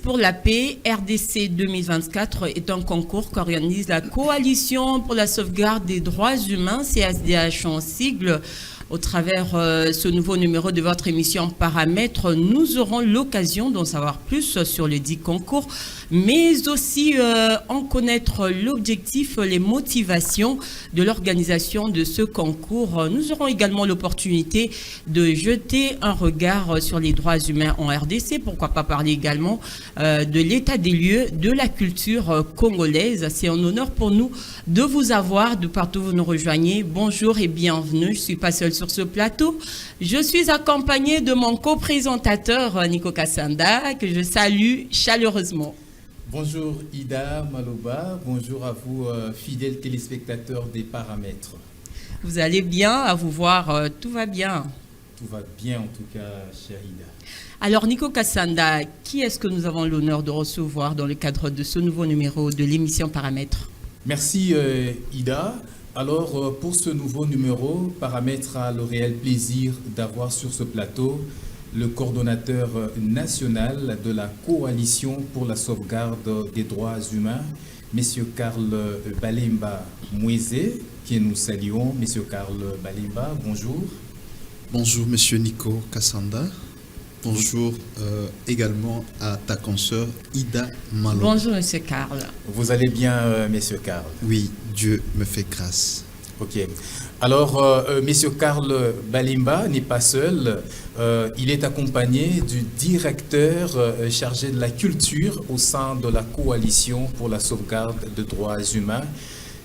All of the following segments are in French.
pour la paix, RDC 2024 est un concours qu'organise la Coalition pour la sauvegarde des droits humains, CSDH en sigle. Au travers ce nouveau numéro de votre émission Paramètres, nous aurons l'occasion d'en savoir plus sur le dit concours, mais aussi en connaître l'objectif, les motivations de l'organisation de ce concours. Nous aurons également l'opportunité de jeter un regard sur les droits humains en RDC. Pourquoi pas parler également de l'état des lieux de la culture congolaise. C'est un honneur pour nous de vous avoir de partout où vous nous rejoignez. Bonjour et bienvenue. Je ne suis pas seule sur ce plateau. Je suis accompagnée de mon co-présentateur Nico Kassanda, que je salue chaleureusement. Bonjour Ida Maloba, bonjour à vous fidèles téléspectateurs des Paramètres. Vous allez bien, à vous voir, tout va bien. Tout va bien en tout cas, chère Ida. Alors Nico Kassanda, qui est-ce que nous avons l'honneur de recevoir dans le cadre de ce nouveau numéro de l'émission Paramètres? Merci Ida. Alors pour ce nouveau numéro, Paramètres a le réel plaisir d'avoir sur ce plateau le coordonnateur national de la Coalition pour la sauvegarde des droits humains, M. Karl Balemba Mouezé, que nous saluons. M. Karl Balemba, bonjour. Bonjour, M. Nico Kassanda. Bonjour également à ta consoeur Ida Malo. Bonjour, M. Karl. Vous allez bien, M. Karl? Oui, Dieu me fait grâce. Ok. Alors, M. Karl Balemba n'est pas seul. Il est accompagné du directeur chargé de la culture au sein de la Coalition pour la sauvegarde des droits humains.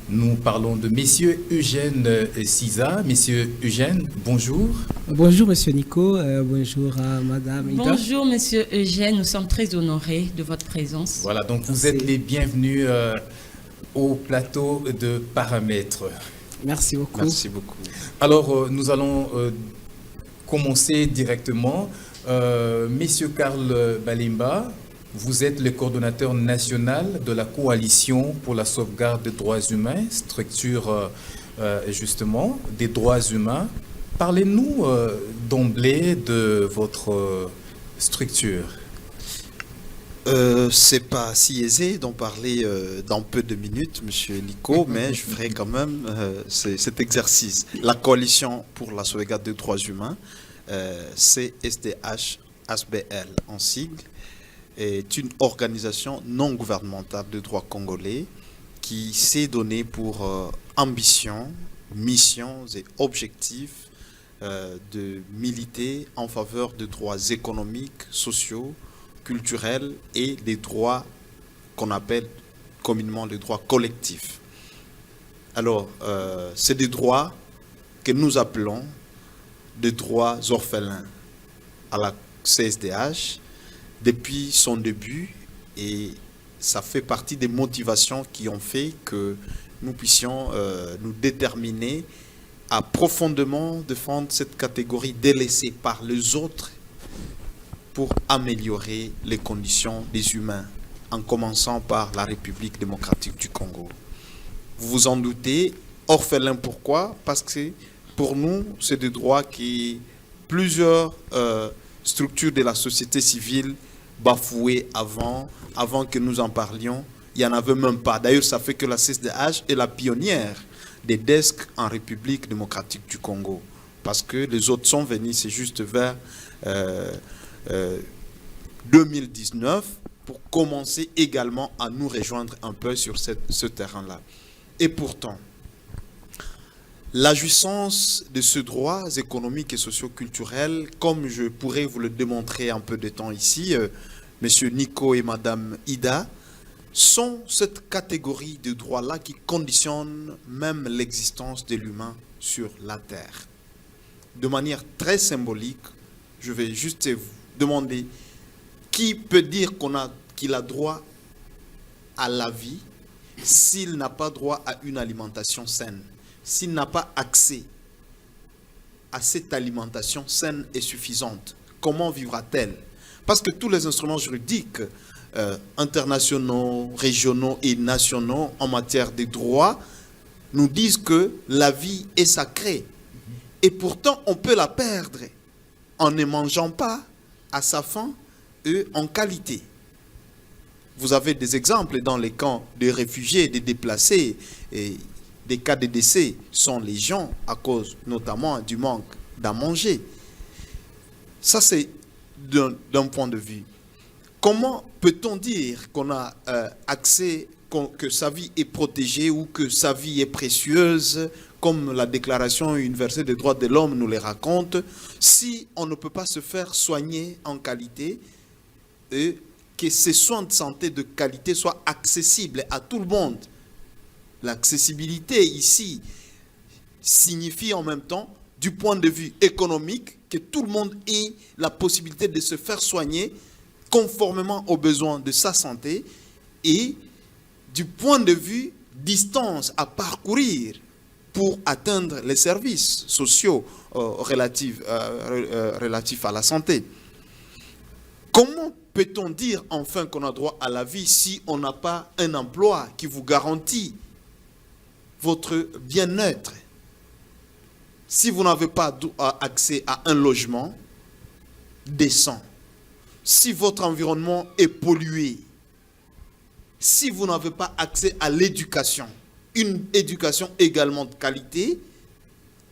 Nous parlons de M. Eugène Siza. M. Eugène, bonjour. Bonjour, M. Nico. Bonjour à Madame Ida. Bonjour, M. Eugène. Nous sommes très honorés de votre présence. Voilà, donc vous êtes les bienvenus au plateau de Paramètres. Merci beaucoup. Merci beaucoup. Alors, nous allons commencer directement. Monsieur Karl Balemba, vous êtes le coordonnateur national de la Coalition pour la sauvegarde des droits humains, structure justement des droits humains. Parlez-nous d'emblée de votre structure. C'est pas si aisé d'en parler dans peu de minutes, Monsieur Nico, mais je ferai quand même cet exercice. La Coalition pour la sauvegarde des droits humains, CSDH-ASBL en sigle, est une organisation non gouvernementale de droit congolais qui s'est donnée pour ambition, missions et objectifs de militer en faveur de droits économiques, sociaux, culturels et des droits qu'on appelle communément les droits collectifs. Alors, c'est des droits que nous appelons des droits orphelins à la CSDH depuis son début, et ça fait partie des motivations qui ont fait que nous puissions nous déterminer à profondément défendre cette catégorie délaissée par les autres pour améliorer les conditions des humains, en commençant par la République démocratique du Congo. Vous vous en doutez, orphelin, pourquoi? Parce que pour nous, c'est des droits qui plusieurs structures de la société civile bafouaient avant que nous en parlions. Il n'y en avait même pas. D'ailleurs, ça fait que la CSDH est la pionnière des desks en République démocratique du Congo. Parce que les autres sont venus, c'est juste vers 2019 pour commencer également à nous rejoindre un peu sur ce terrain-là. Et pourtant, la jouissance de ce droit économique et socio-culturel, comme je pourrais vous le démontrer un peu de temps ici, Monsieur Nico et Madame Ida, sont cette catégorie de droits-là qui conditionnent même l'existence de l'humain sur la Terre. De manière très symbolique, je vais juste vous demander qui peut dire qu'il a droit à la vie s'il n'a pas droit à une alimentation saine, s'il n'a pas accès à cette alimentation saine et suffisante. Comment vivra-t-elle? Parce que tous les instruments juridiques internationaux, régionaux et nationaux en matière de droits nous disent que la vie est sacrée. Et pourtant, on peut la perdre en ne mangeant pas à sa faim et en qualité. vous avez des exemples dans les camps de réfugiés, des déplacés, et des cas de décès sont légion à cause notamment du manque d'à manger. Ça, c'est d'un point de vue. Comment peut-on dire qu'on a accès, que sa vie est protégée ou que sa vie est précieuse, comme la Déclaration universelle des droits de l'homme nous les raconte, si on ne peut pas se faire soigner en qualité et que ces soins de santé de qualité soient accessibles à tout le monde? L'accessibilité ici signifie en même temps, du point de vue économique, que tout le monde ait la possibilité de se faire soigner conformément aux besoins de sa santé, et du point de vue distance à parcourir pour atteindre les services sociaux relatifs à la santé. Comment peut-on dire enfin qu'on a droit à la vie si on n'a pas un emploi qui vous garantit votre bien-être? Si vous n'avez pas accès à un logement décent, si votre environnement est pollué, si vous n'avez pas accès à l'éducation, une éducation également de qualité,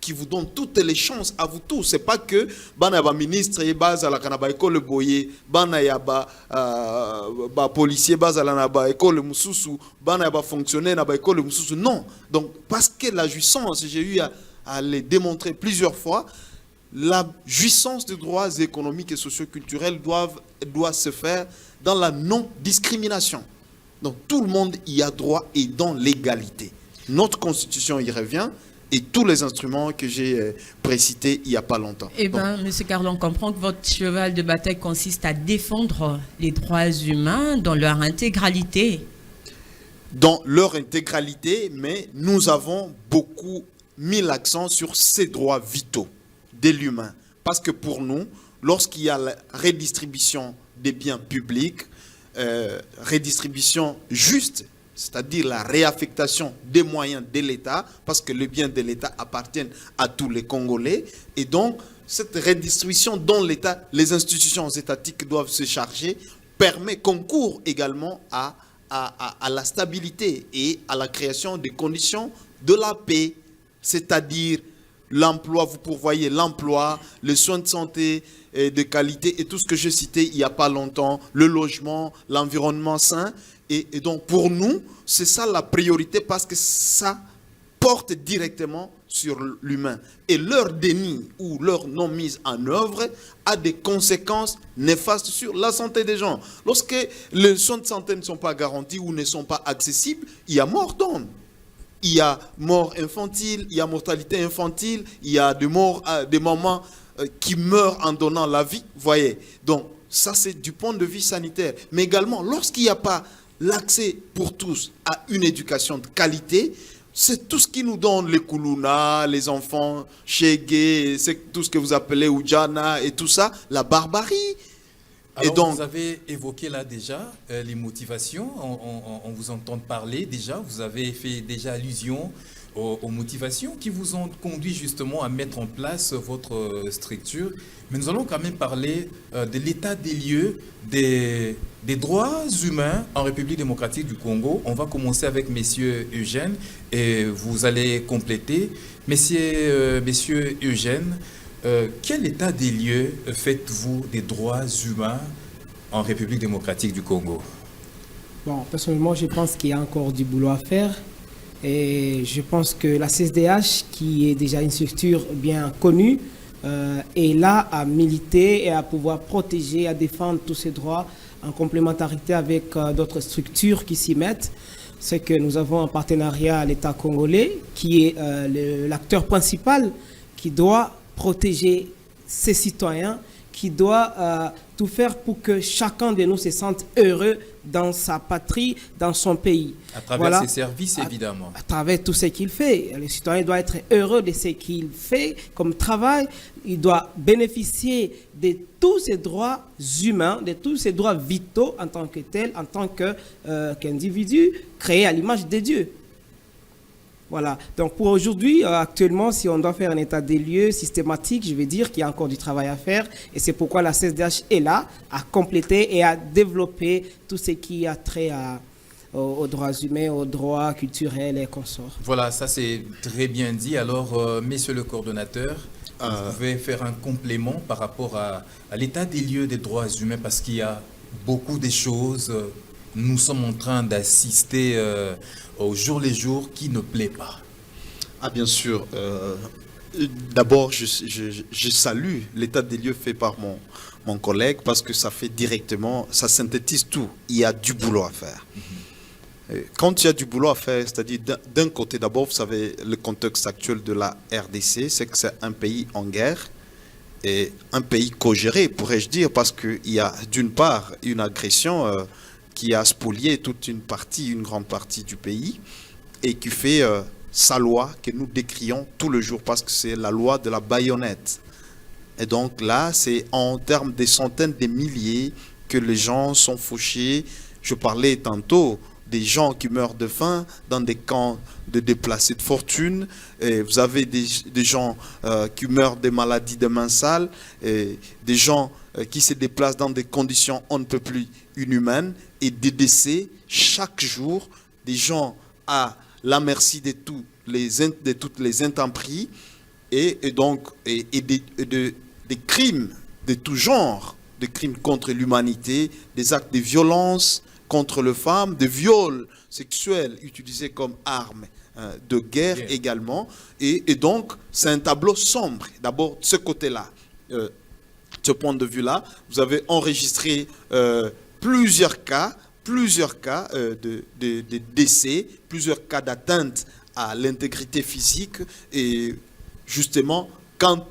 qui vous donne toutes les chances à vous tous. C'est pas que banaba ministre et base à la canaba école boye, banayaba policier base à la naba école mususu, banaba fonctionnaire naba école mususu. Non. Donc parce que la jouissance, j'ai eu à les démontrer plusieurs fois, la jouissance des droits économiques et socioculturels doit se faire dans la non-discrimination. Donc tout le monde y a droit et dans l'égalité. Notre constitution y revient et tous les instruments que j'ai précités il n'y a pas longtemps. Eh bien, M. Carl, on comprend que votre cheval de bataille consiste à défendre les droits humains dans leur intégralité. Dans leur intégralité, mais nous avons beaucoup mis l'accent sur ces droits vitaux de l'humain. Parce que pour nous, lorsqu'il y a la redistribution des biens publics, redistribution juste, c'est-à-dire la réaffectation des moyens de l'État, parce que les biens de l'État appartiennent à tous les Congolais, et donc cette redistribution dont l'État, les institutions étatiques doivent se charger, concourt également à la stabilité et à la création des conditions de la paix, c'est-à-dire l'emploi, vous pourvoyez l'emploi, les soins de santé de qualité et tout ce que j'ai cité il n'y a pas longtemps, le logement, l'environnement sain. Et donc pour nous, c'est ça la priorité parce que ça porte directement sur l'humain. Et leur déni ou leur non-mise en œuvre a des conséquences néfastes sur la santé des gens. Lorsque les soins de santé ne sont pas garantis ou ne sont pas accessibles, il y a mort d'homme. Il y a mort infantile, il y a mortalité infantile, il y a des morts, des mamans qui meurent en donnant la vie, voyez. Donc, ça c'est du point de vue sanitaire. Mais également, lorsqu'il n'y a pas l'accès pour tous à une éducation de qualité, c'est tout ce qui nous donne les Koulouna, les enfants, Chégué, c'est tout ce que vous appelez Oudjana et tout ça, la barbarie. Alors, et donc, vous avez évoqué là déjà les motivations, on vous entend parler déjà, vous avez fait déjà allusion aux motivations qui vous ont conduit justement à mettre en place votre structure. Mais nous allons quand même parler de l'état des lieux des droits humains en République démocratique du Congo. On va commencer avec Monsieur Eugène et vous allez compléter. Monsieur Eugène, quel état des lieux faites-vous des droits humains en République démocratique du Congo? Bon, personnellement, je pense qu'il y a encore du boulot à faire. Et je pense que la CSDH, qui est déjà une structure bien connue, est là à militer et à pouvoir protéger, à défendre tous ces droits en complémentarité avec d'autres structures qui s'y mettent. C'est que nous avons un partenariat à l'État congolais, qui est l'acteur principal, qui doit protéger ses citoyens, qui doit tout faire pour que chacun de nous se sente heureux dans sa patrie, dans son pays. À travers ses services, évidemment. À travers tout ce qu'il fait. Le citoyen doit être heureux de ce qu'il fait comme travail. Il doit bénéficier de tous ses droits humains, de tous ses droits vitaux en tant que tel, en tant qu'individu créé à l'image de Dieu. Voilà. Donc pour aujourd'hui, actuellement, si on doit faire un état des lieux systématique, je vais dire qu'il y a encore du travail à faire. Et c'est pourquoi la CSDH est là à compléter et à développer tout ce qui a trait aux droits humains, aux droits culturels et consorts. Voilà, ça c'est très bien dit. Alors, messieurs le coordonnateur, vous pouvez faire un complément par rapport à l'état des lieux des droits humains parce qu'il y a beaucoup de choses. Nous sommes en train d'assister au jour les jours qui ne plaît pas. Ah bien sûr. D'abord, je salue l'état des lieux fait par mon collègue parce que ça fait directement, ça synthétise tout. Il y a du boulot à faire. Quand il y a du boulot à faire, c'est-à-dire d'un côté, d'abord, vous savez, le contexte actuel de la RDC, c'est que c'est un pays en guerre et un pays co-géré, pourrais-je dire, parce qu'il y a d'une part une agression qui a spolié toute une grande partie du pays et qui fait sa loi que nous décrions tout le jour parce que c'est la loi de la baïonnette. Et donc là, c'est en termes de centaines de milliers que les gens sont fauchés. Je parlais tantôt des gens qui meurent de faim dans des camps de déplacés de fortune. Et vous avez des gens qui meurent des maladies de main sale, et des gens qui se déplacent dans des conditions on ne peut plus inhumaines, et des décès chaque jour, des gens à la merci de toutes les intempéries, et des crimes de tout genre, des crimes contre l'humanité, des actes de violence contre les femmes, de viols sexuels utilisés comme armes de guerre également. Et donc, c'est un tableau sombre. D'abord, de ce côté-là, de ce point de vue-là, vous avez enregistré plusieurs cas de décès, plusieurs cas d'atteinte à l'intégrité physique et justement, quant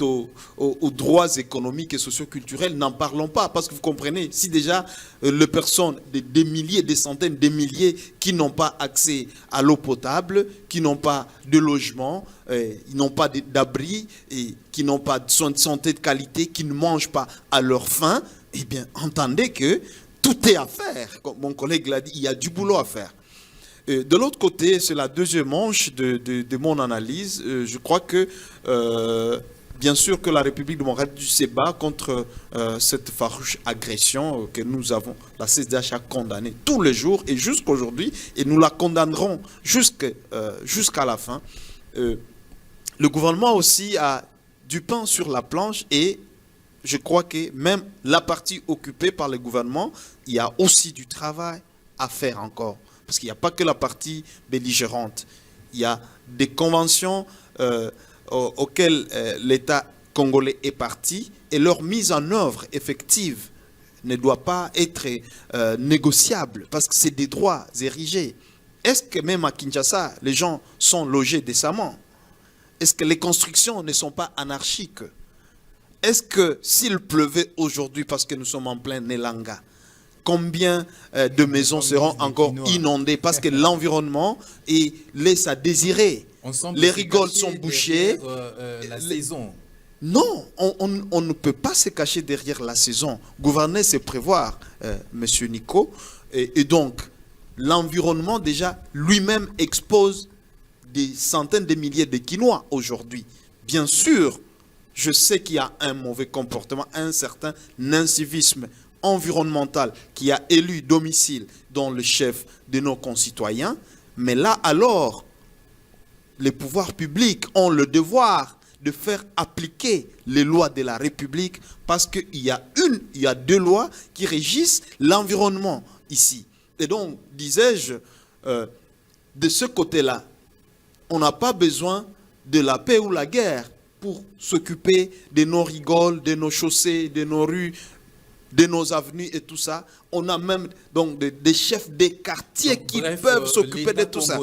aux droits économiques et socioculturels, n'en parlons pas. Parce que vous comprenez, si déjà les personnes, des milliers, des centaines, des milliers qui n'ont pas accès à l'eau potable, qui n'ont pas de logement, ils n'ont pas d'abri, et qui n'ont pas de soins de santé de qualité, qui ne mangent pas à leur faim, eh bien, entendez que tout est à faire. Comme mon collègue l'a dit, il y a du boulot à faire. De l'autre côté, c'est la deuxième manche de mon analyse. Je crois que bien sûr que la République de Montréal du se bat contre cette farouche agression que nous avons, la CSDH a condamnée tous les jours et jusqu'à aujourd'hui, et nous la condamnerons jusqu'à la fin. Le gouvernement aussi a du pain sur la planche et je crois que même la partie occupée par le gouvernement, il y a aussi du travail à faire encore. Parce qu'il n'y a pas que la partie belligérante. Il y a des conventions auxquelles l'État congolais est parti et leur mise en œuvre effective ne doit pas être négociable parce que c'est des droits érigés. Est-ce que même à Kinshasa, les gens sont logés décemment? Est-ce que les constructions ne sont pas anarchiques? Est-ce que s'il pleuvait aujourd'hui parce que nous sommes en plein Nelanga, combien de maisons seront encore inondées parce que l'environnement laisse à désirer? Les rigoles sont bouchées. La saison. Non, on ne peut pas se cacher derrière la saison. Gouverner, c'est prévoir, Monsieur Nico. Et donc, l'environnement déjà lui-même expose des centaines de milliers de Quinois aujourd'hui. Bien sûr, je sais qu'il y a un mauvais comportement, un certain incivisme environnemental qui a élu domicile dans le chef de nos concitoyens. Mais là, alors, les pouvoirs publics ont le devoir de faire appliquer les lois de la République parce qu'il y a deux lois qui régissent l'environnement ici. Et donc, disais-je, de ce côté-là, on n'a pas besoin de la paix ou la guerre pour s'occuper de nos rigoles, de nos chaussées, de nos rues, de nos avenues et tout ça. On a même donc des chefs des quartiers donc, qui peuvent s'occuper de tout ça.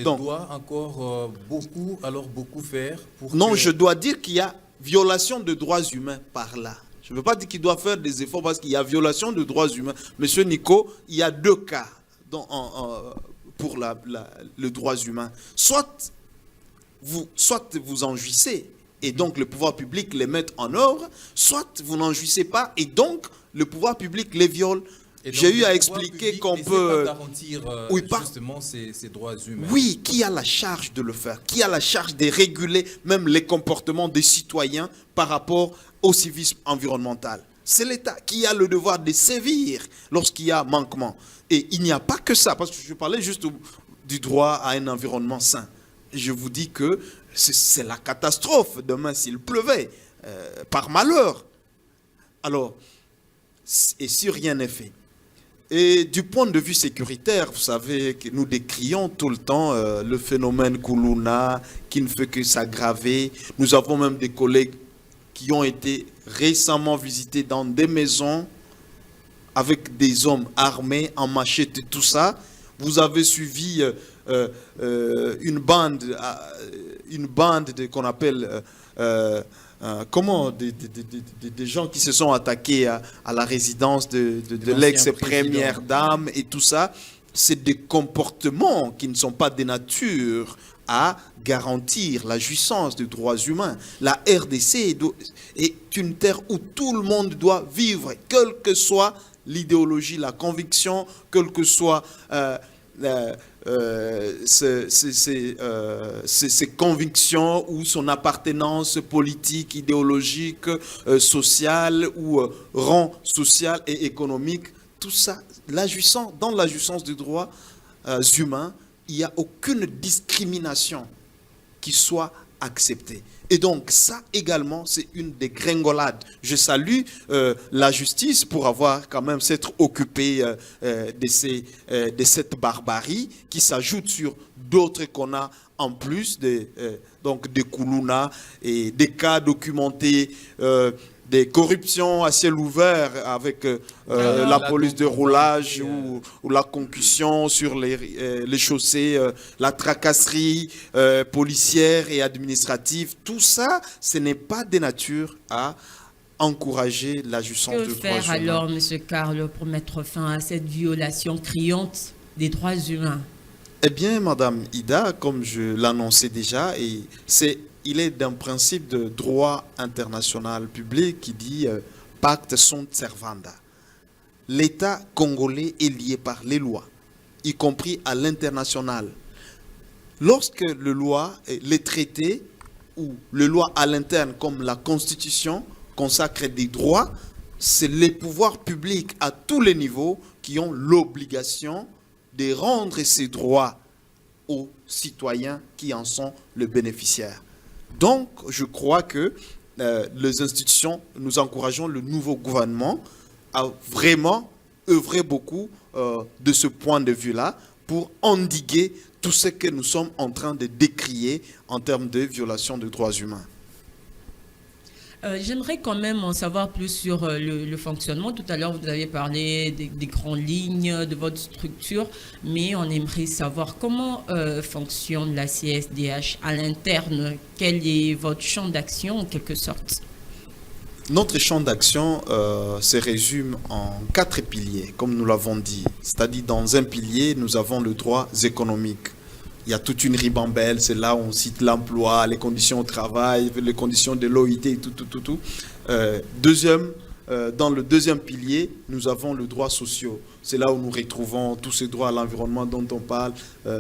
Donc, doit encore beaucoup faire pour non, je dois dire qu'il y a violation de droits humains par là. Je ne veux pas dire qu'il doit faire des efforts parce qu'il y a violation de droits humains. Monsieur Nico, il y a deux cas pour le droit humain. Soit vous en jouissez et donc le pouvoir public les met en œuvre, soit vous n'en jouissez pas et donc le pouvoir public les viole Et donc, j'ai eu à le pouvoir expliquer public qu'on n'essaie peut... pas garantir Oui, justement ces droits humains. Oui, qui a la charge de le faire? Qui a la charge de réguler même les comportements des citoyens par rapport au civisme environnemental? C'est l'État qui a le devoir de sévir lorsqu'il y a manquement. Et il n'y a pas que ça, parce que je parlais juste du droit à un environnement sain. Je vous dis que c'est la catastrophe demain s'il pleuvait, par malheur. Alors, et si rien n'est fait? Et du point de vue sécuritaire, vous savez que nous décrions tout le temps le phénomène Koulouna qui ne fait que s'aggraver. Nous avons même des collègues qui ont été récemment visités dans des maisons avec des hommes armés en machette et tout ça. Vous avez suivi une bande qu'on appelle des gens qui se sont attaqués à la résidence de l'ex-première dame et tout ça. C'est des comportements qui ne sont pas de nature à garantir la jouissance des droits humains. La RDC est une terre où tout le monde doit vivre, quelle que soit l'idéologie, la conviction, quelle que soit ses convictions ou son appartenance politique, idéologique, sociale ou rang social et économique. Tout ça, dans la jouissance des droits humains, il n'y a aucune discrimination qui soit acceptée. Et donc ça également, c'est une des gringolades. Je salue la justice pour avoir quand même s'être occupée de cette barbarie qui s'ajoute sur d'autres qu'on a en plus donc de Koulouna et des cas documentés des corruptions à ciel ouvert avec la police de roulage ou la concussion sur les chaussées, la tracasserie policière et administrative. Tout ça, ce n'est pas de nature à encourager la jouissance de droits humains. Que faire alors, M. Carle, pour mettre fin à cette violation criante des droits humains? Eh bien, Madame Ida, comme je l'annonçais déjà, il est d'un principe de droit international public qui dit pacte sunt servanda. L'État congolais est lié par les lois, y compris à l'international. Lorsque les traités ou les lois à l'interne, comme la Constitution, consacrent des droits, c'est les pouvoirs publics à tous les niveaux qui ont l'obligation de rendre ces droits aux citoyens qui en sont le bénéficiaire. Donc, je crois que les institutions, nous encourageons le nouveau gouvernement à vraiment œuvrer beaucoup de ce point de vue-là pour endiguer tout ce que nous sommes en train de décrier en termes de violation des droits humains. J'aimerais quand même en savoir plus sur le fonctionnement. Tout à l'heure, vous avez parlé des grandes lignes de votre structure, mais on aimerait savoir comment fonctionne la CSDH à l'interne. Quel est votre champ d'action en quelque sorte? Notre champ d'action se résume en 4 piliers, comme nous l'avons dit. C'est-à-dire, dans un pilier, nous avons le droit économique. Il y a toute une ribambelle, c'est là où on cite l'emploi, les conditions au travail, les conditions de l'OIT et tout. Dans le deuxième pilier, nous avons le droit social. C'est là où nous retrouvons tous ces droits à l'environnement dont on parle.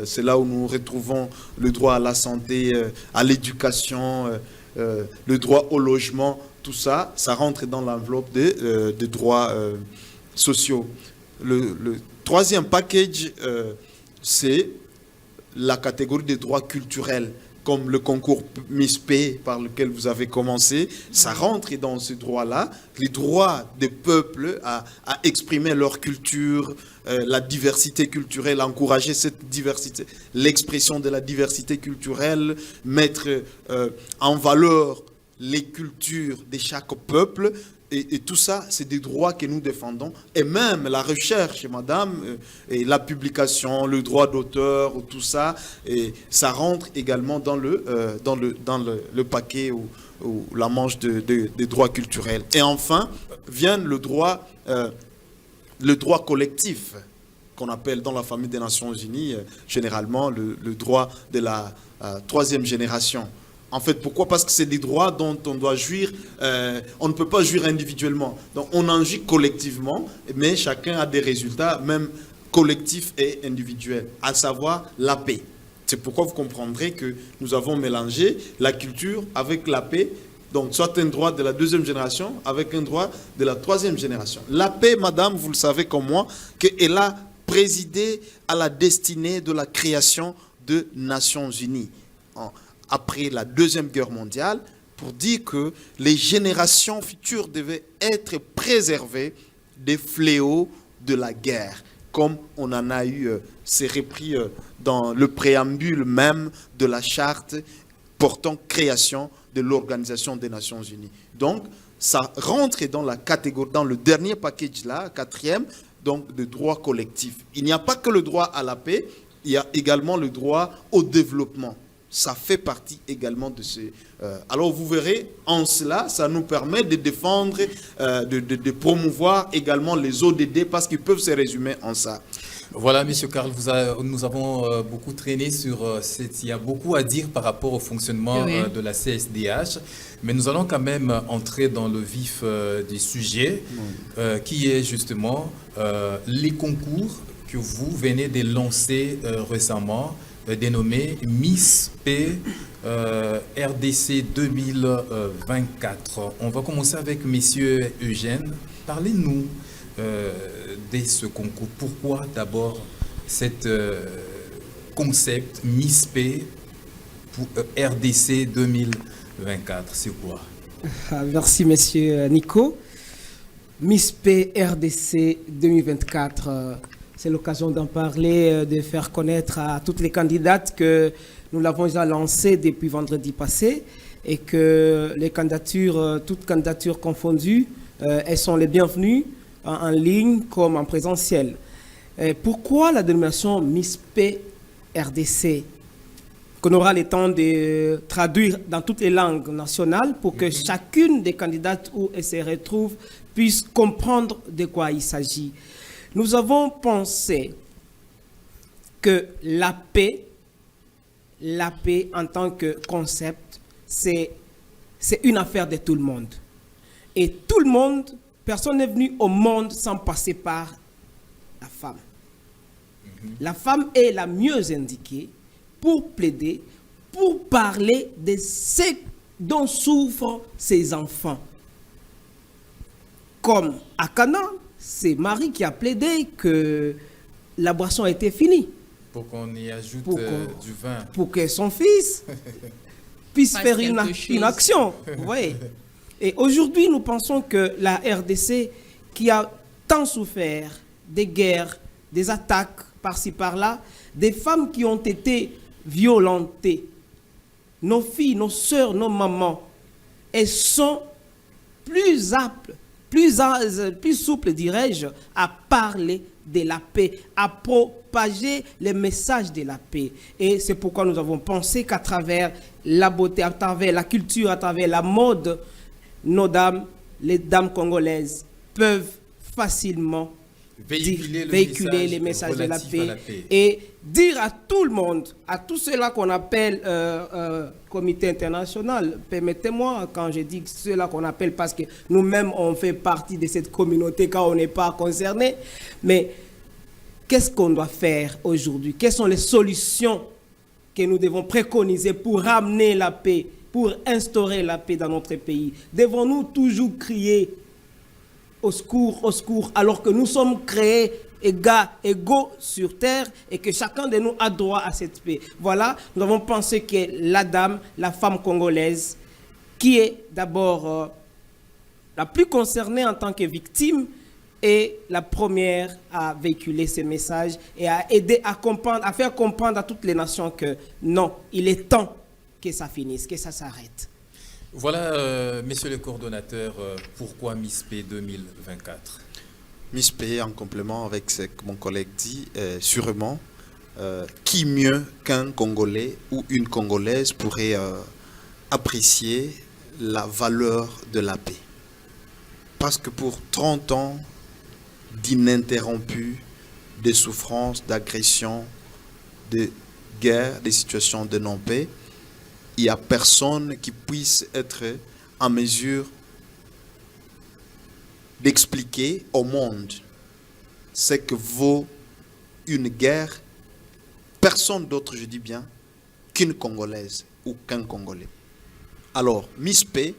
C'est là où nous retrouvons le droit à la santé, à l'éducation, le droit au logement. Tout ça, ça rentre dans l'enveloppe des droits sociaux. Le troisième package, c'est la catégorie des droits culturels, comme le concours MISP par lequel vous avez commencé, ça rentre dans ce droit-là, les droits des peuples à exprimer leur culture, la diversité culturelle, encourager cette diversité, l'expression de la diversité culturelle, mettre en valeur les cultures de chaque peuple. Et tout ça, c'est des droits que nous défendons. Et même la recherche, madame, et la publication, le droit d'auteur, tout ça, et ça rentre également dans le paquet ou la manche des droits culturels. Et enfin, vient le droit collectif, qu'on appelle dans la famille des Nations Unies, généralement le droit de la troisième génération. En fait, pourquoi? Parce que c'est des droits dont on doit jouir, on ne peut pas jouir individuellement. Donc on en jouit collectivement, mais chacun a des résultats, même collectifs et individuels, à savoir la paix. C'est pourquoi vous comprendrez que nous avons mélangé la culture avec la paix, donc soit un droit de la 2e génération avec un droit de la 3e génération. La paix, madame, vous le savez comme moi, qu'elle a présidé à la destinée de la création de Nations Unies après la 2e guerre mondiale, pour dire que les générations futures devaient être préservées des fléaux de la guerre, comme on en a eu, c'est repris dans le préambule même de la charte portant création de l'Organisation des Nations Unies. Donc, ça rentre dans la catégorie, dans le dernier package là, 4e, donc de droit collectif. Il n'y a pas que le droit à la paix, il y a également le droit au développement. Ça fait partie également de ce... alors vous verrez, en cela, ça nous permet de défendre, de promouvoir également les ODD parce qu'ils peuvent se résumer en ça. Voilà, M. Karl, nous avons beaucoup traîné sur... il y a beaucoup à dire par rapport au fonctionnement de la CSDH, mais nous allons quand même entrer dans le vif du sujet, qui est justement les concours que vous venez de lancer récemment, dénommé Miss P RDC 2024. On va commencer avec Monsieur Eugène. Parlez-nous de ce concours. Pourquoi d'abord cet concept Miss P pour RDC 2024? C'est quoi? Merci, Monsieur Nico. Miss P RDC 2024. C'est l'occasion d'en parler, de faire connaître à toutes les candidates que nous l'avons déjà lancé depuis vendredi passé et que les candidatures, toutes candidatures confondues, elles sont les bienvenues en ligne comme en présentiel. Pourquoi la dénomination Miss P RDC? Qu'on aura le temps de traduire dans toutes les langues nationales pour que chacune des candidates où elles se retrouvent puisse comprendre de quoi il s'agit. Nous avons pensé que la paix en tant que concept, c'est une affaire de tout le monde. Et tout le monde, personne n'est venu au monde sans passer par la femme. La femme est la mieux indiquée pour plaider, pour parler de ce dont souffrent ses enfants. Comme à Canaan, c'est Marie qui a plaidé que la boisson a été finie. Pour qu'on y ajoute du vin. Pour que son fils puisse faire une action. Vous voyez. Et aujourd'hui, nous pensons que la RDC, qui a tant souffert des guerres, des attaques par-ci par-là, des femmes qui ont été violentées, nos filles, nos sœurs, nos mamans, elles sont plus aptes, plus souple, dirais-je, à parler de la paix, à propager les messages de la paix. Et c'est pourquoi nous avons pensé qu'à travers la beauté, à travers la culture, à travers la mode, nos dames, les dames congolaises, peuvent facilement véhiculer les messages de la paix et dire à tout le monde, à tous ceux-là qu'on appelle comité international, permettez-moi quand je dis ceux-là qu'on appelle parce que nous-mêmes on fait partie de cette communauté quand on n'est pas concerné, mais qu'est-ce qu'on doit faire aujourd'hui? Quelles sont les solutions que nous devons préconiser pour ramener la paix, pour instaurer la paix dans notre pays? Devons-nous toujours crier au secours, alors que nous sommes créés égaux sur terre et que chacun de nous a droit à cette paix? Voilà, nous avons pensé que la dame, la femme congolaise, qui est d'abord la plus concernée en tant que victime, est la première à véhiculer ces messages et à aider à comprendre, à faire comprendre à toutes les nations que non, il est temps que ça finisse, que ça s'arrête. Voilà, messieurs les coordonnateurs, pourquoi Miss P 2024? Miss P, en complément avec ce que mon collègue dit, sûrement, qui mieux qu'un Congolais ou une Congolaise pourrait apprécier la valeur de la paix? Parce que pour 30 ans d'ininterrompues, de souffrances, d'agressions, de guerres, des situations de non-paix, il n'y a personne qui puisse être en mesure d'expliquer au monde ce que vaut une guerre, personne d'autre, je dis bien, qu'une Congolaise ou qu'un Congolais. Alors, Miss Paix,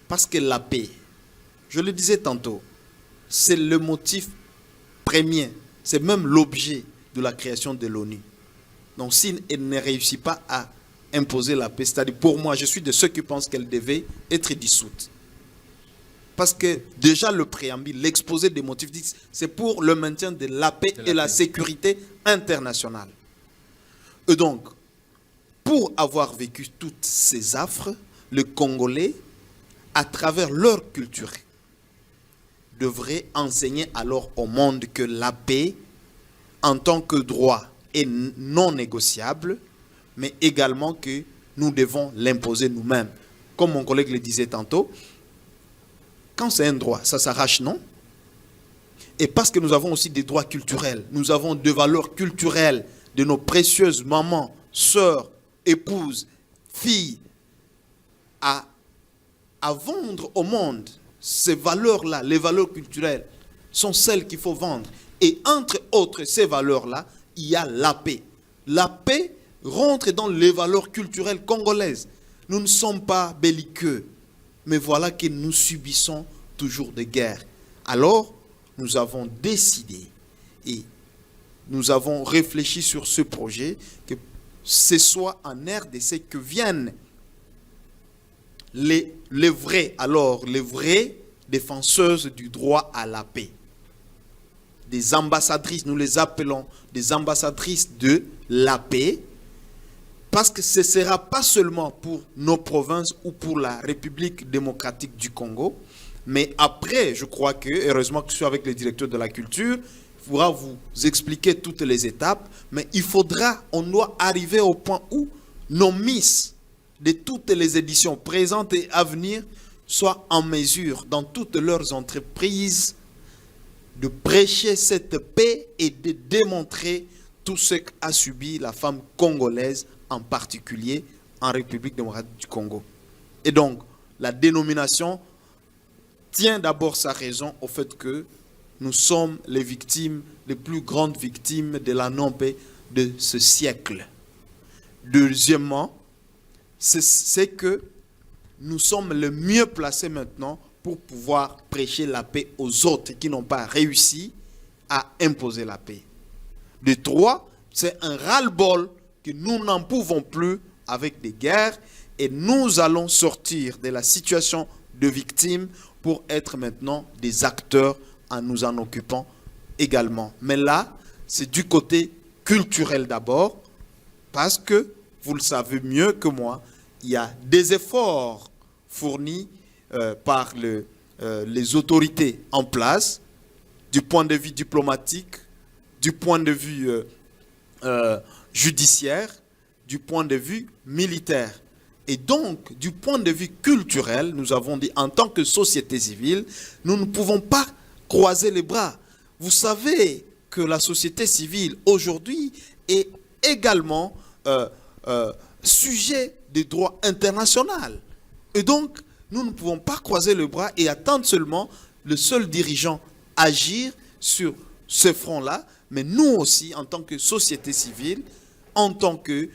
parce que la paix, je le disais tantôt, c'est le motif premier, c'est même l'objet de la création de l'ONU. Donc, si elle ne réussit pas à imposer la paix, c'est-à-dire pour moi, je suis de ceux qui pensent qu'elle devait être dissoute. Parce que déjà le préambule, l'exposé des motifs dit c'est pour le maintien de la paix et la sécurité internationale. Et donc, pour avoir vécu toutes ces affres, les Congolais, à travers leur culture, devraient enseigner alors au monde que la paix, en tant que droit, est non négociable, mais également que nous devons l'imposer nous-mêmes. Comme mon collègue le disait tantôt, quand c'est un droit, ça s'arrache, non? Et parce que nous avons aussi des droits culturels, nous avons des valeurs culturelles de nos précieuses mamans, sœurs, épouses, filles, à vendre au monde. Ces valeurs-là, les valeurs culturelles, sont celles qu'il faut vendre. Et entre autres, ces valeurs-là, il y a la paix. La paix rentre dans les valeurs culturelles congolaises. Nous ne sommes pas belliqueux, mais voilà que nous subissons toujours des guerres. Alors, nous avons décidé et nous avons réfléchi sur ce projet que ce soit en RDC que viennent les vraies défenseuses du droit à la paix. Des ambassadrices, nous les appelons des ambassadrices de la paix, parce que ce ne sera pas seulement pour nos provinces ou pour la République démocratique du Congo, mais après, je crois que, heureusement que je suis avec le directeur de la culture, il faudra vous expliquer toutes les étapes, mais on doit arriver au point où nos Miss de toutes les éditions présentes et à venir soient en mesure, dans toutes leurs entreprises, de prêcher cette paix et de démontrer tout ce qu'a subi la femme congolaise, en particulier en République démocratique du Congo. Et donc, la dénomination tient d'abord sa raison au fait que nous sommes les victimes, les plus grandes victimes de la non-paix de ce siècle. Deuxièmement, c'est que nous sommes le mieux placés maintenant pour pouvoir prêcher la paix aux autres qui n'ont pas réussi à imposer la paix. De trois, c'est un ras-le-bol que nous n'en pouvons plus avec des guerres et nous allons sortir de la situation de victimes pour être maintenant des acteurs en nous en occupant également. Mais là, c'est du côté culturel d'abord, parce que, vous le savez mieux que moi, il y a des efforts fournis par les autorités en place, du point de vue diplomatique, du point de vue judiciaire, du point de vue militaire. Et donc, du point de vue culturel, nous avons dit, en tant que société civile, nous ne pouvons pas croiser les bras. Vous savez que la société civile, aujourd'hui, est également sujet des droits internationaux. Et donc, nous ne pouvons pas croiser les bras et attendre seulement le seul dirigeant agir sur ce front-là, mais nous aussi, en tant que société civile, en tant que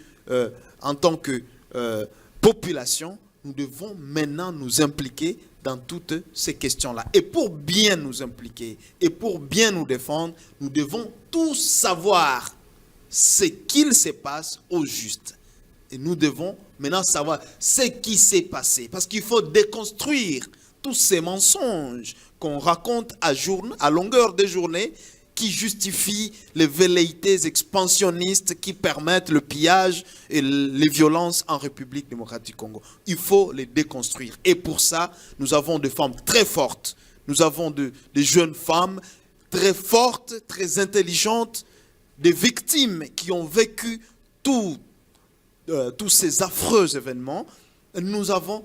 population, nous devons maintenant nous impliquer dans toutes ces questions-là. Et pour bien nous impliquer et pour bien nous défendre, nous devons tous savoir ce qu'il se passe au juste. Et nous devons maintenant savoir ce qui s'est passé. Parce qu'il faut déconstruire tous ces mensonges qu'on raconte à longueur de journée qui justifient les velléités expansionnistes qui permettent le pillage et les violences en République démocratique du Congo. Il faut les déconstruire. Et pour ça, nous avons des femmes très fortes. Nous avons des jeunes femmes très fortes, très intelligentes, des victimes qui ont vécu tous ces affreux événements. Nous avons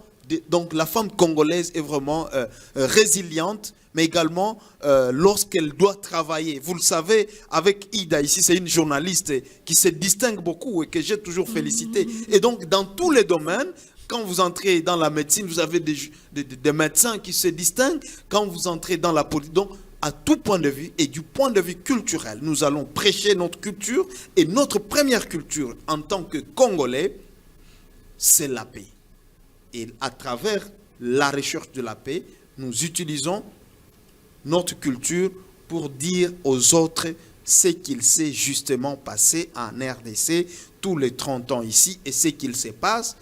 Donc la femme congolaise est vraiment résiliente, mais également lorsqu'elle doit travailler. Vous le savez, avec Ida, ici c'est une journaliste qui se distingue beaucoup et que j'ai toujours félicité. Et donc dans tous les domaines, quand vous entrez dans la médecine, vous avez des médecins qui se distinguent. Quand vous entrez dans la politique, donc à tout point de vue et du point de vue culturel, nous allons prêcher notre culture. Et notre première culture en tant que Congolais, c'est la paix. Et à travers la recherche de la paix, nous utilisons notre culture pour dire aux autres ce qu'il s'est justement passé en RDC tous les 30 ans ici et ce qu'il se passe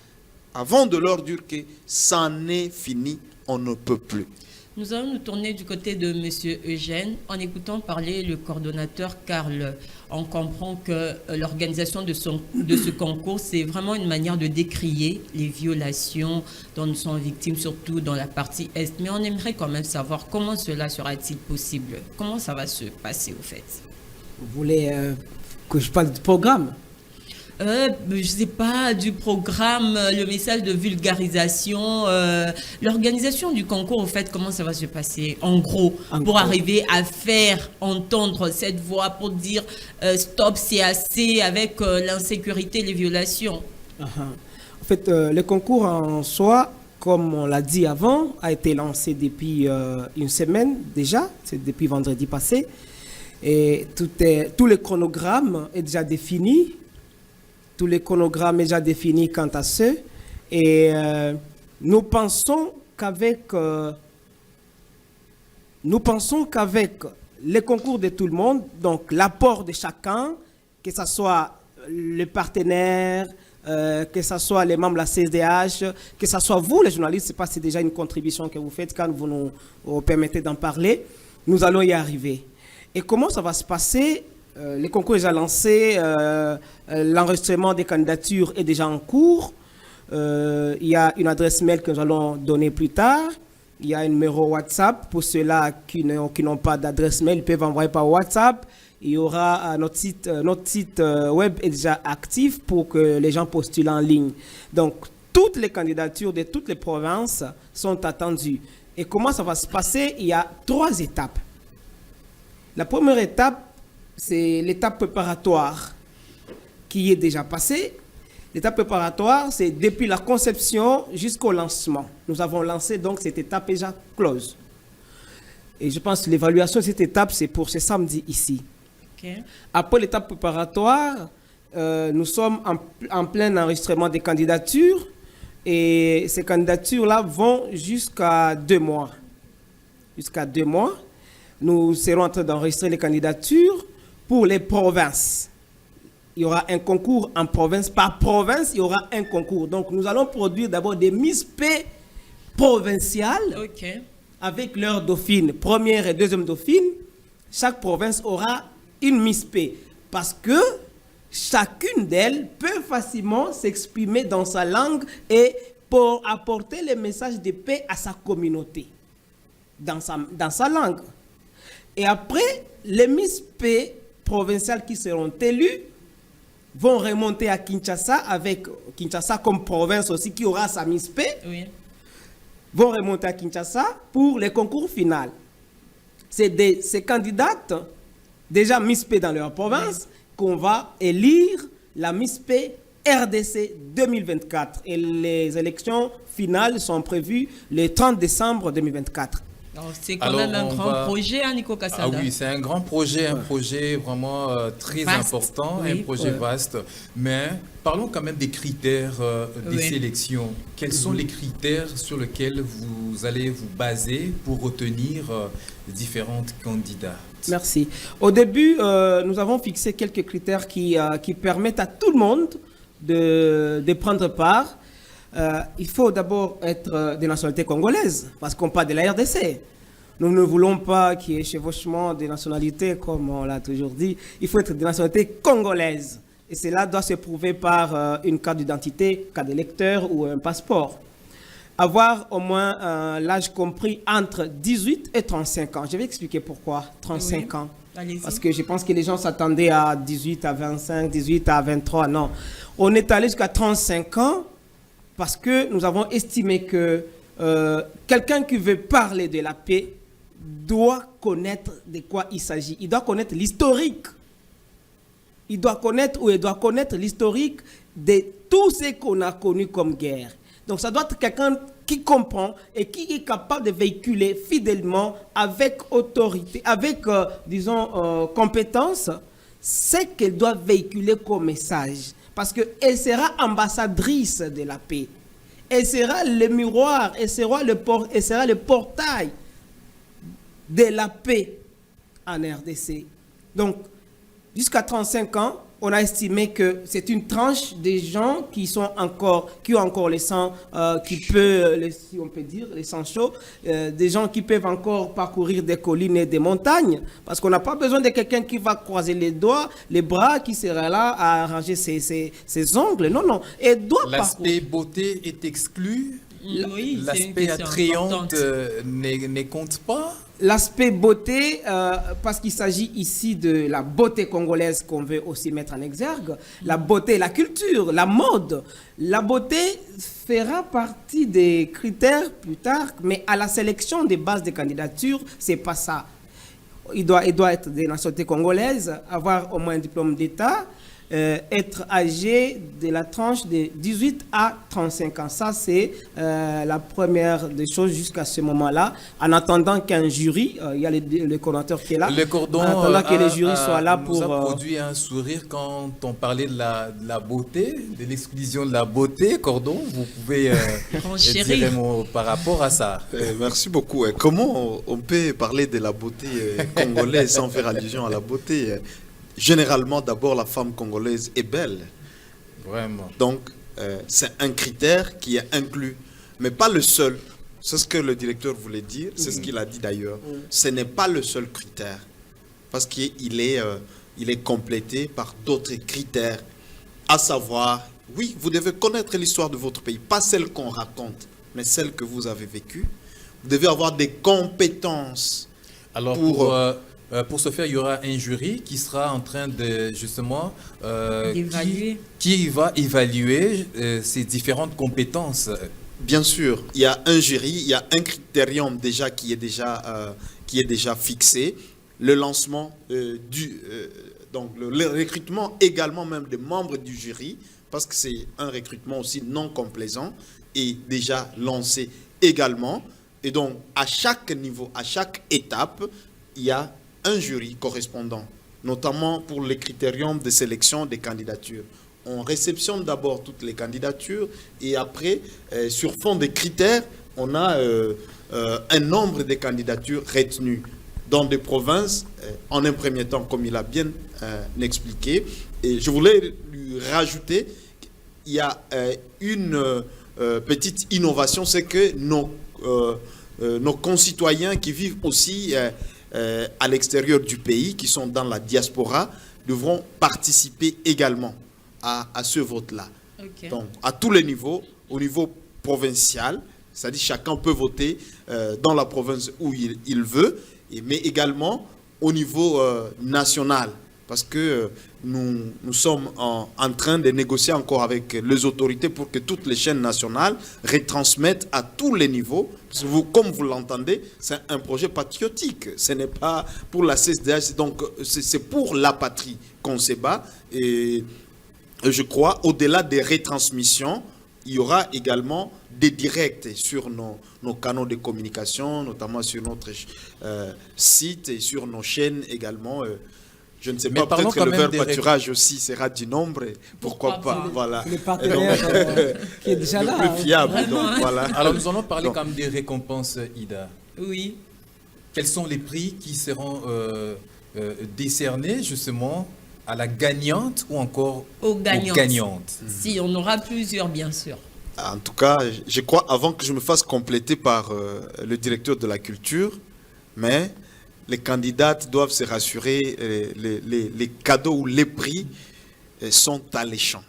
avant de leur dire que ça en est fini, on ne peut plus. Nous allons nous tourner du côté de M. Eugène. En écoutant parler le coordonnateur Karl, on comprend que l'organisation de ce concours, c'est vraiment une manière de décrier les violations dont nous sommes victimes, surtout dans la partie Est. Mais on aimerait quand même savoir comment cela sera-t-il possible? Comment ça va se passer au fait? Vous voulez que je parle du programme? Je ne sais pas, du programme, le message de vulgarisation, l'organisation du concours, au fait, comment ça va se passer, en gros, pour arriver à faire entendre cette voix, pour dire stop, c'est assez avec l'insécurité, les violations. En fait, le concours en soi, comme on l'a dit avant, a été lancé depuis une semaine déjà, c'est depuis vendredi passé, et tout le chronogramme est déjà défini. Tous les chronogrammes déjà définis quant à ce. Et nous pensons qu'avec les concours de tout le monde, donc l'apport de chacun, que ce soit le partenaire, que ce soit les membres de la CSDH, que ce soit vous les journalistes, c'est déjà une contribution que vous faites quand vous nous permettez d'en parler, nous allons y arriver. Et comment ça va se passer? Le concours est déjà lancé, l'enregistrement des candidatures est déjà en cours. Il y a une adresse mail que nous allons donner plus tard. Il y a un numéro WhatsApp. Pour ceux-là qui n'ont pas d'adresse mail, ils peuvent envoyer par WhatsApp. Il y aura notre site web est déjà actif pour que les gens postulent en ligne. Donc, toutes les candidatures de toutes les provinces sont attendues. Et comment ça va se passer? Il y a 3 étapes. La première étape, c'est l'étape préparatoire qui est déjà passée. L'étape préparatoire, c'est depuis la conception jusqu'au lancement. Nous avons lancé donc cette étape déjà close. Et je pense que l'évaluation de cette étape, c'est pour ce samedi ici. Okay. Après l'étape préparatoire, nous sommes en plein enregistrement des candidatures. Et ces candidatures-là vont jusqu'à 2 mois. Jusqu'à 2 mois, nous serons en train d'enregistrer les candidatures. Pour les provinces, il y aura un concours en province. Par province, il y aura un concours. Donc, nous allons produire d'abord des Miss P provinciales avec leur dauphine, première et deuxième dauphine. Chaque province aura une Miss P parce que chacune d'elles peut facilement s'exprimer dans sa langue et pour apporter les messages de paix à sa communauté dans sa langue. Et après, les Miss P provinciales qui seront élus vont remonter à Kinshasa, avec Kinshasa comme province aussi qui aura sa Miss P, vont remonter à Kinshasa pour les concours finaux. C'est ces candidates, déjà Miss P dans leur province, qu'on va élire la Miss P RDC 2024. Et les élections finales sont prévues le 30 décembre 2024. C'est quand même un grand projet, hein, Nico Kassada. Ah oui, c'est un grand projet, un projet vraiment très important, un projet vaste. Mais parlons quand même des critères des sélections. Quels sont les critères sur lesquels vous allez vous baser pour retenir différentes candidates? Merci. Au début, nous avons fixé quelques critères qui permettent à tout le monde de prendre part. Il faut d'abord être de nationalité congolaise, parce qu'on parle de la RDC. Nous ne voulons pas qu'il y ait chevauchement de nationalité, comme on l'a toujours dit. Il faut être de nationalité congolaise. Et cela doit se prouver par une carte d'identité, carte d'électeur ou un passeport. Avoir au moins l'âge compris entre 18 et 35 ans. Je vais expliquer pourquoi 35 ans. Parce que je pense que les gens s'attendaient à 18 à 25, 18 à 23. Non. On est allé jusqu'à 35 ans parce que nous avons estimé que quelqu'un qui veut parler de la paix doit connaître de quoi il s'agit. Il doit connaître l'historique. Il doit connaître l'historique de tout ce qu'on a connu comme guerre. Donc ça doit être quelqu'un qui comprend et qui est capable de véhiculer fidèlement, avec autorité, avec, compétence, ce qu'elle doit véhiculer comme message. Parce qu'elle sera ambassadrice de la paix. Elle sera le miroir, elle sera le portail de la paix en RDC. Donc, jusqu'à 35 ans, on a estimé que c'est une tranche des gens qui ont encore le sang, si on peut dire, les sangs chauds, des gens qui peuvent encore parcourir des collines et des montagnes, parce qu'on n'a pas besoin de quelqu'un qui va croiser les doigts, les bras, qui sera là à arranger ses ongles. Non, non. L'aspect beauté est exclu. Oui, l'aspect attrayante ne compte pas. L'aspect beauté, parce qu'il s'agit ici de la beauté congolaise qu'on veut aussi mettre en exergue, la beauté, la culture, la mode. La beauté fera partie des critères plus tard, mais à la sélection des bases de candidature, c'est pas ça. Il doit être de nationalité congolaise, avoir au moins un diplôme d'État, être âgé de la tranche de 18 à 35 ans. Ça, c'est la première des choses jusqu'à ce moment-là. En attendant qu'un jury, il y a le coordonnateur qui est là. Le cordon en attendant que les jurys soient là pour... nous a produit un sourire quand on parlait de la beauté, de l'exclusion de la beauté. Cordon, vous pouvez dire un mot par rapport à ça. Merci beaucoup. Comment on peut parler de la beauté congolaise sans faire allusion à la beauté? Généralement, d'abord, la femme congolaise est belle. Vraiment. Donc, c'est un critère qui est inclus, mais pas le seul. C'est ce que le directeur voulait dire, c'est ce qu'il a dit d'ailleurs. Ce n'est pas le seul critère, parce qu'il est complété par d'autres critères, à savoir, oui, vous devez connaître l'histoire de votre pays, pas celle qu'on raconte, mais celle que vous avez vécue. Vous devez avoir des compétences. Alors, pour ce faire, il y aura un jury qui sera en train de, justement, qui va évaluer ces différentes compétences. Bien sûr, il y a un jury, il y a un critérium déjà qui est déjà fixé. Le lancement donc le recrutement également même des membres du jury, parce que c'est un recrutement aussi non complaisant, est déjà lancé également. Et donc, à chaque niveau, à chaque étape, il y a un jury correspondant, notamment pour les critériums de sélection des candidatures. On réceptionne d'abord toutes les candidatures et après, sur fond des critères, on a un nombre de candidatures retenues dans des provinces, en un premier temps, comme il a bien expliqué. Et je voulais lui rajouter qu'il y a une petite innovation, c'est que nos concitoyens qui vivent aussi à l'extérieur du pays, qui sont dans la diaspora, devront participer également à ce vote-là. Okay. Donc, à tous les niveaux, au niveau provincial, c'est-à-dire chacun peut voter dans la province où il veut, mais également au niveau national, parce que nous sommes en train de négocier encore avec les autorités pour que toutes les chaînes nationales retransmettent à tous les niveaux. Parce que comme vous l'entendez, c'est un projet patriotique. Ce n'est pas pour la CSDH, donc c'est pour la patrie qu'on se bat. Et je crois, au-delà des retransmissions, il y aura également des directs sur nos canaux de communication, notamment sur notre site et sur nos chaînes également. Je ne sais pas, peut-être que le verbe pâturage aussi sera du nombre, pourquoi pas, voilà. Le partenaire qui est déjà là. Le plus fiable, donc voilà. Alors nous allons parler quand même des récompenses, Ida. Oui. Quels sont les prix qui seront décernés justement à la gagnante ou encore aux gagnantes? Si, on aura plusieurs, bien sûr. En tout cas, je crois, avant que je me fasse compléter par le directeur de la culture, mais les candidates doivent se rassurer, les cadeaux ou les prix sont alléchants.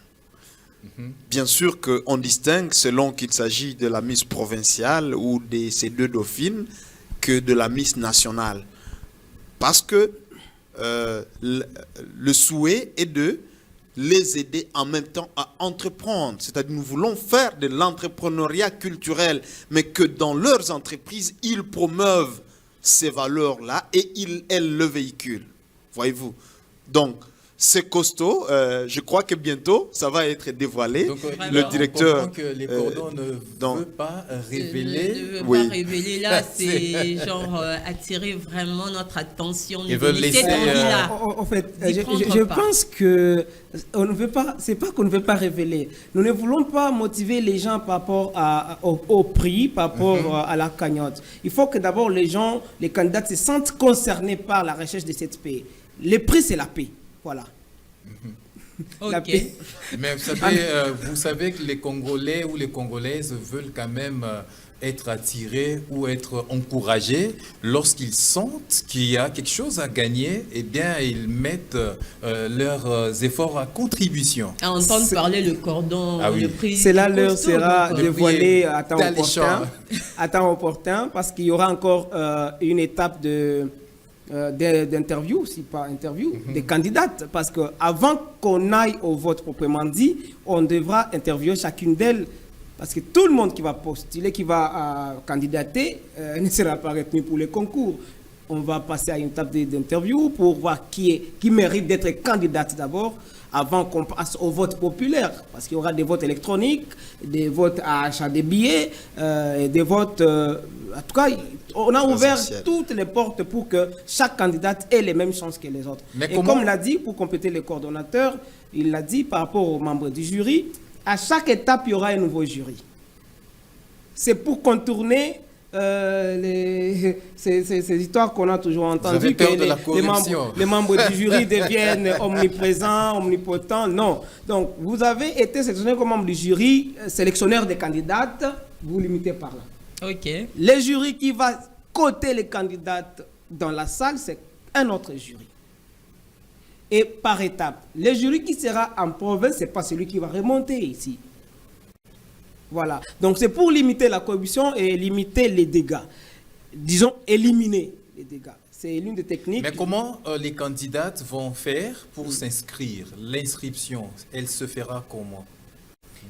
Bien sûr qu'on distingue selon qu'il s'agit de la Miss provinciale ou de ces deux dauphines que de la Miss nationale. Parce que le souhait est de les aider en même temps à entreprendre. C'est-à-dire nous voulons faire de l'entrepreneuriat culturel, mais que dans leurs entreprises, ils promeuvent ces valeurs-là et elles le véhiculent. Voyez-vous? Donc, c'est costaud. Je crois que bientôt, ça va être dévoilé. Donc, le directeur... On comprend que les cordons ne veut pas révéler. Ne veut Oui. pas révéler là, c'est genre attirer vraiment notre attention. Ils veulent laisser, En fait, d'y prendre je part. pense que on ne veut pas. C'est pas qu'on ne veut pas révéler. Nous ne voulons pas motiver les gens par rapport au prix, par rapport à la cagnotte. Il faut que d'abord les gens, les candidats se sentent concernés par la recherche de cette paix. Le prix, c'est la paix. Voilà. La Ok. paix. Mais vous savez que les Congolais ou les Congolaises veulent quand même être attirés ou être encouragés lorsqu'ils sentent qu'il y a quelque chose à gagner. Eh bien, ils mettent leurs efforts à contribution. À entendre parler le cordon, Ah oui. le prix. C'est là l'heure sera Le dévoilée prix à temps d'alléchant. opportun. À temps opportun, parce qu'il y aura encore une étape d'interview, si pas interview, des candidates. Parce qu'avant qu'on aille au vote proprement dit, on devra interviewer chacune d'elles. Parce que tout le monde qui va postuler, qui va candidater, ne sera pas retenu pour le concours. On va passer à une étape d'interview pour voir qui mérite d'être candidate d'abord, avant qu'on passe au vote populaire. Parce qu'il y aura des votes électroniques, des votes à achat des billets, et des votes... en tout cas, on a ouvert Essentiel. toutes les portes pour que chaque candidate ait les mêmes chances que les autres. Mais Et comment- comme l'a dit, pour compléter le coordonnateur, il l'a dit par rapport aux membres du jury, à chaque étape, il y aura un nouveau jury. C'est pour contourner ces histoires qu'on a toujours entendues, avez que peur de la corruption. les membres du jury deviennent omniprésents, omnipotents. Non. Donc, vous avez été sélectionné comme membre du jury, sélectionneur des candidates, vous limitez par là. Ok. Le jury qui va coter les candidates dans la salle, c'est un autre jury. Et par étape, le jury qui sera en province, ce n'est pas celui qui va remonter ici. Voilà. Donc c'est pour limiter la corruption et limiter les dégâts. Disons, éliminer les dégâts. C'est l'une des techniques. Mais comment les candidates vont faire pour s'inscrire? L'inscription, elle se fera comment?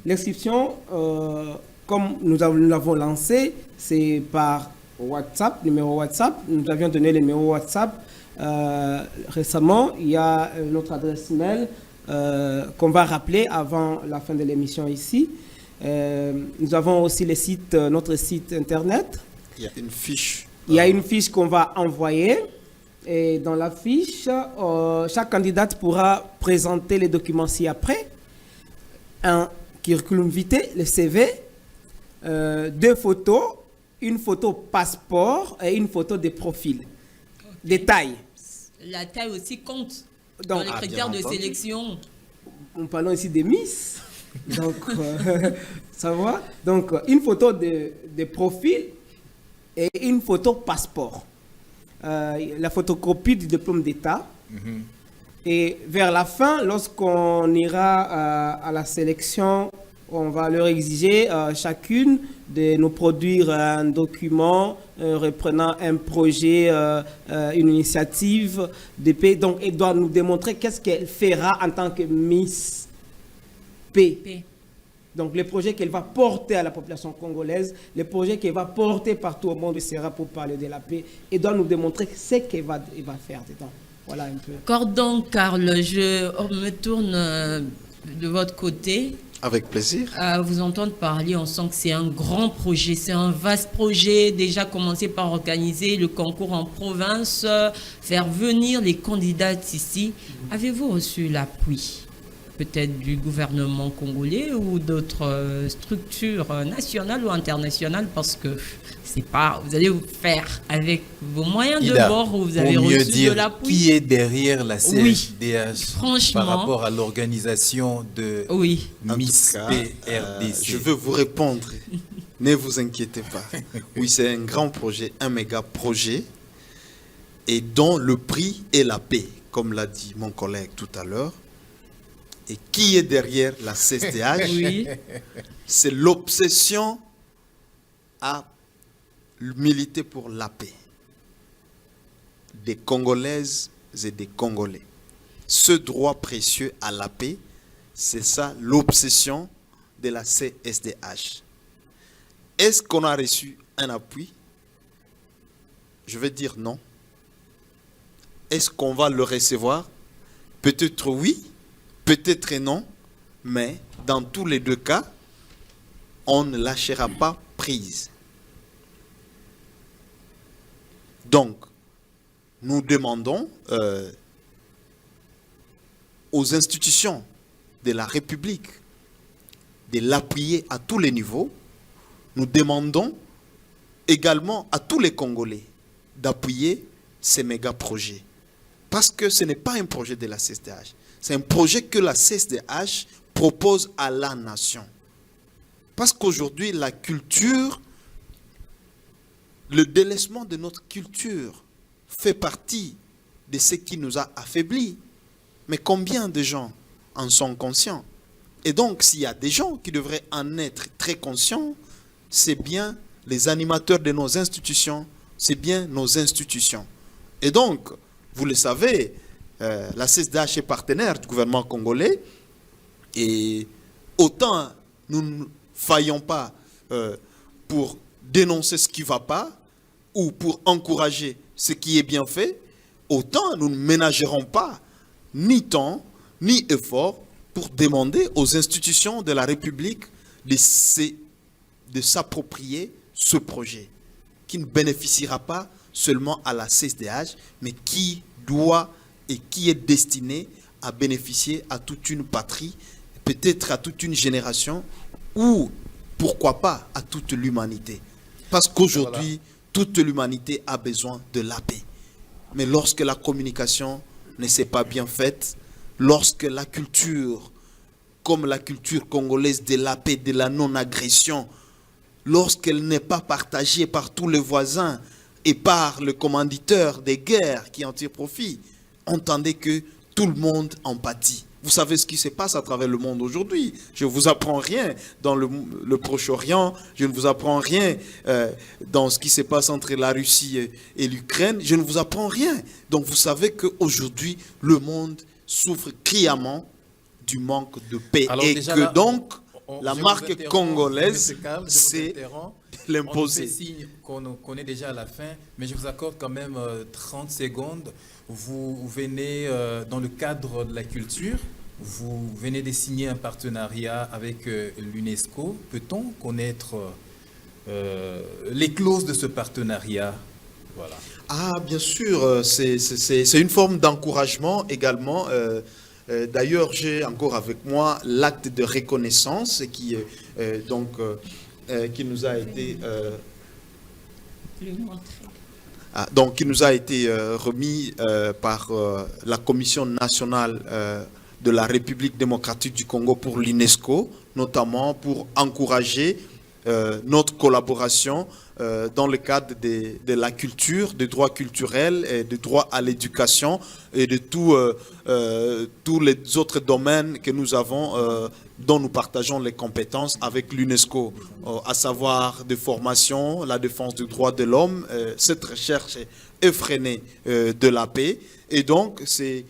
L'inscription, comme nous l'avons lancé, c'est par WhatsApp, numéro WhatsApp. Nous avions donné le numéro WhatsApp récemment. Il y a notre adresse mail qu'on va rappeler avant la fin de l'émission ici. Nous avons aussi notre site internet. Il y a une fiche. Il y a une fiche qu'on va envoyer. Et dans la fiche, chaque candidate pourra présenter les documents ci-après. Un curriculum vitae, le CV, 2 photos, une photo passeport et une photo de profil. Détail. La taille aussi compte Donc, dans les critères bien de entendu. sélection. Nous parlons ici des Miss. Donc, ça va. Donc, une photo de profil et une photo passeport. La photocopie du diplôme d'État. Et vers la fin, lorsqu'on ira à la sélection, on va leur exiger chacune de nous produire un document reprenant un projet, une initiative de paix. Donc, elle doit nous démontrer qu'est-ce qu'elle fera en tant que Miss Paix. P. Donc, le projet qu'elle va porter à la population congolaise, le projet qu'elle va porter partout au monde sera pour parler de la paix et doit nous démontrer ce qu'elle va faire dedans. Voilà un peu. Cordon, Karl, je me tourne de votre côté. Avec plaisir. À vous entendre parler, on sent que c'est un grand projet, c'est un vaste projet. Déjà commencé par organiser le concours en province, faire venir les candidats ici. Avez-vous reçu l'appui peut-être du gouvernement congolais ou d'autres structures nationales ou internationales, parce que c'est pas, vous allez vous faire avec vos moyens de bord ou vous avez pour mieux reçu dire de l'appui. qui est derrière la Oui, CSDH franchement. par rapport à l'organisation de Oui. En Miss tout cas, PRDC. je veux vous répondre. Ne vous inquiétez pas. Oui, c'est un grand projet, un méga projet, et dont le prix est la paix, comme l'a dit mon collègue tout à l'heure. Et qui est derrière la CSDH? Oui. C'est l'obsession à militer pour la paix des Congolaises et des Congolais. Ce droit précieux à la paix C'est ça l'obsession de la CSDH. Est-ce qu'on a reçu un appui? Je vais dire non. Est-ce qu'on va le recevoir? Peut-être oui, peut-être non, mais dans tous les deux cas, on ne lâchera pas prise. Donc, nous demandons aux institutions de la République de l'appuyer à tous les niveaux. Nous demandons également à tous les Congolais d'appuyer ces méga projets. Parce que ce n'est pas un projet de la CSDH. C'est un projet que la CSDH propose à la nation. Parce qu'aujourd'hui, la culture, le délaissement de notre culture fait partie de ce qui nous a affaiblis. Mais combien de gens en sont conscients? Et donc, s'il y a des gens qui devraient en être très conscients, c'est bien les animateurs de nos institutions, c'est bien nos institutions. Et donc, vous le savez, la CSDH est partenaire du gouvernement congolais, et autant nous ne faillons pas pour dénoncer ce qui ne va pas, ou pour encourager ce qui est bien fait, autant nous ne ménagerons pas ni temps, ni effort pour demander aux institutions de la République de s'approprier ce projet, qui ne bénéficiera pas seulement à la CSDH, mais qui doit et qui est destiné à bénéficier à toute une patrie, peut-être à toute une génération, ou pourquoi pas à toute l'humanité. Parce qu'aujourd'hui, toute l'humanité a besoin de la paix. Mais lorsque la communication ne s'est pas bien faite, lorsque la culture, comme la culture congolaise de la paix, de la non-agression, lorsqu'elle n'est pas partagée par tous les voisins et par le commanditeur des guerres qui en tire profit, entendez que tout le monde en pâtit. Vous savez ce qui se passe à travers le monde aujourd'hui. Je ne vous apprends rien dans le Proche-Orient, je ne vous apprends rien dans ce qui se passe entre la Russie et l'Ukraine, je ne vous apprends rien. Donc vous savez qu'aujourd'hui, le monde souffre criamment du manque de paix. Alors, et que là, donc, la marque congolaise, c'est l'imposer. On fait signe qu'on est déjà à la fin, mais je vous accorde quand même 30 secondes. Vous venez, dans le cadre de la culture, vous venez de signer un partenariat avec l'UNESCO. Peut-on connaître les clauses de ce partenariat? Voilà. Ah, bien sûr, c'est une forme d'encouragement également. D'ailleurs, j'ai encore avec moi l'acte de reconnaissance qui nous a été qui nous a été remis par la Commission nationale de la République démocratique du Congo pour l'UNESCO, notamment pour encourager notre collaboration dans le cadre de la culture, des droits culturels, et des droits à l'éducation et de tous les autres domaines que nous avons, dont nous partageons les compétences avec l'UNESCO, à savoir de formation, la défense des droits de l'homme, cette recherche effrénée de la paix. Et donc, c'est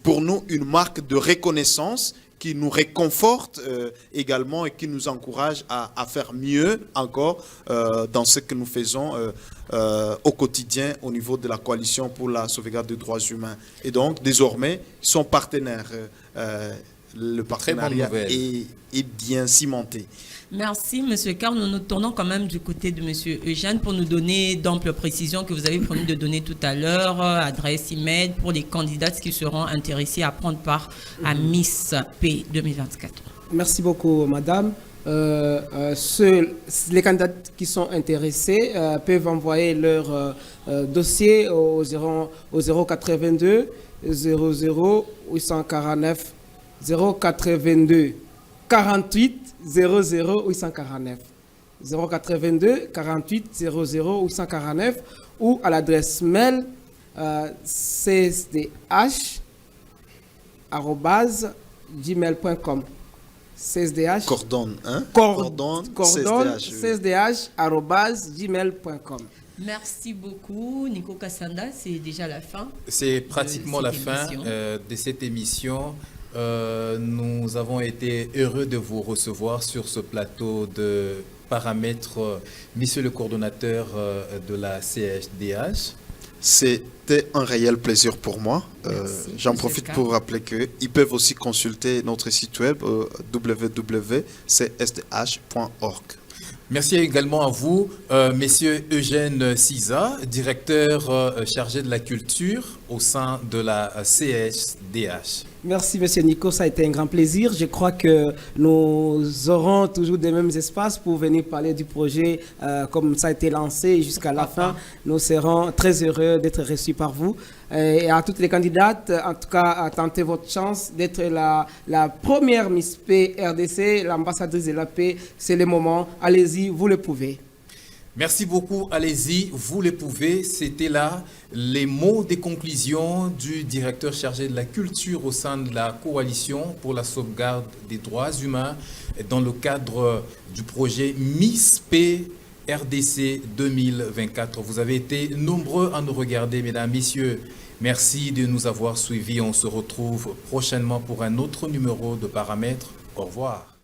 pour nous une marque de reconnaissance qui nous réconforte également et qui nous encourage à faire mieux encore dans ce que nous faisons au quotidien au niveau de la coalition pour la sauvegarde des droits humains. Et donc, désormais, ils sont partenaires. Le partenariat est bien cimenté. Merci, M. Karl. Nous nous tournons quand même du côté de M. Eugène pour nous donner d'amples précisions que vous avez promis de donner tout à l'heure, adresse, email, pour les candidats qui seront intéressés à prendre part à Miss P 2024. Merci beaucoup, madame. Les candidats qui sont intéressés peuvent envoyer leur dossier au 082 00 849 082 48 00 849 082 48 00 849 ou à l'adresse mail csdh@gmail.com. CSDH cordon csdh@gmail.com. Merci beaucoup, Nico Kassanda. C'est déjà la fin. C'est pratiquement la fin de cette émission. Nous avons été heureux de vous recevoir sur ce plateau de paramètres, monsieur le coordonnateur de la CHDH. C'était un réel plaisir pour moi. J'en profite pour rappeler qu'ils peuvent aussi consulter notre site web www.csdh.org. Merci également à vous, Monsieur Eugène Siza, directeur chargé de la culture au sein de la CHDH. Merci, Monsieur Nico, ça a été un grand plaisir. Je crois que nous aurons toujours des mêmes espaces pour venir parler du projet comme ça a été lancé jusqu'à la fin. Nous serons très heureux d'être reçus par vous. Et à toutes les candidates, en tout cas, à tenter votre chance d'être la première Miss P RDC, l'ambassadrice de la paix. C'est le moment. Allez-y, vous le pouvez. Merci beaucoup, allez-y, vous le pouvez. C'était là les mots des conclusions du directeur chargé de la culture au sein de la coalition pour la sauvegarde des droits humains dans le cadre du projet Miss P RDC 2024. Vous avez été nombreux à nous regarder, mesdames, messieurs. Merci de nous avoir suivis. On se retrouve prochainement pour un autre numéro de Paramètres. Au revoir.